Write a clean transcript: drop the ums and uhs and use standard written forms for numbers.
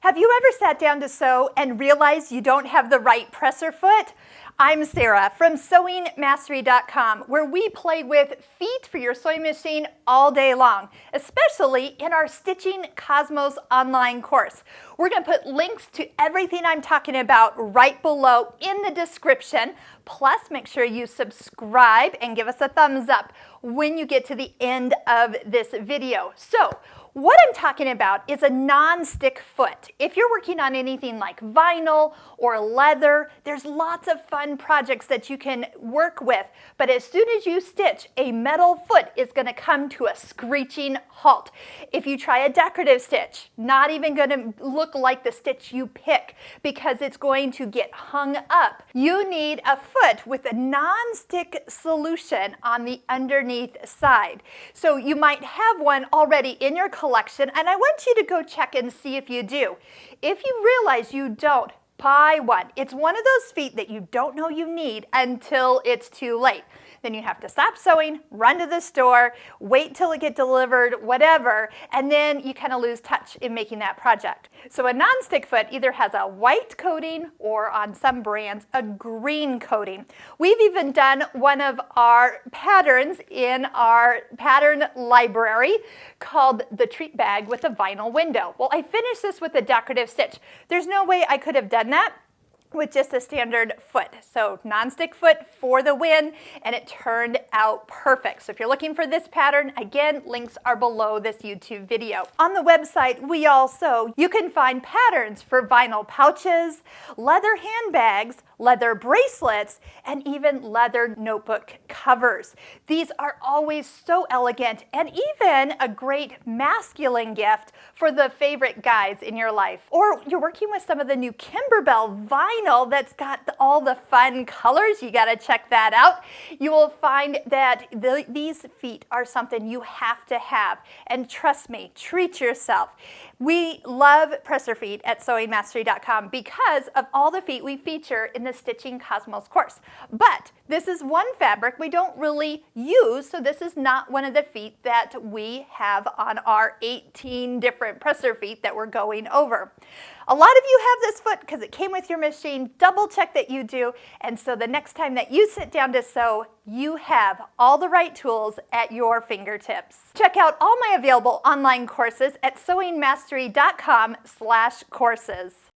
Have you ever sat down to sew and realized you don't have the right presser foot? I'm Sarah from sewingmastery.com, where we play with feet for your sewing machine all day long, especially in our Stitching Cosmos online course. We're going to put links to everything I'm talking about right below in the description. Plus, make sure you subscribe and give us a thumbs up when you get to the end of this video. So, what I'm talking about is a non-stick foot. If you're working on anything like vinyl or leather, there's lots of fun projects that you can work with. But as soon as you stitch, a metal foot is going to come to a screeching halt. If you try a decorative stitch, not even going to look like the stitch you pick because it's going to get hung up. You need a foot with a non-stick solution on the underneath side. So you might have one already in your collection, and I want you to go check and see if you do. If you realize you don't, buy one. It's one of those feet that you don't know you need until it's too late. Then you have to stop sewing, run to the store, wait till it gets delivered, whatever, and then you kind of lose touch in making that project. So a non-stick foot either has a white coating or on some brands a green coating. We've even done one of our patterns in our pattern library called the treat bag with a vinyl window. Well, I finished this with a decorative stitch. There's no way I could have done that with just a standard foot. So non-stick foot for the win, and it turned out perfect. So if you're looking for this pattern, again, links are below this YouTube video. On the website, you can find patterns for vinyl pouches, leather handbags, leather bracelets, and even leather notebook covers. These are always so elegant and even a great masculine gift for the favorite guys in your life. Or you're working with some of the new Kimberbell vinyl that's got all the fun colors. You gotta check that out. You will find that these feet are something you have to have. And trust me, treat yourself. We love presser feet at sewingmastery.com because of all the feet we feature in the Stitching Cosmos course. But this is one fabric we don't really use, so this is not one of the feet that we have on our 18 different presser feet that we're going over. A lot of you have this foot because it came with your machine. Double check that you do, and so the next time that you sit down to sew, you have all the right tools at your fingertips. Check out all my available online courses at sewingmastery.com/courses.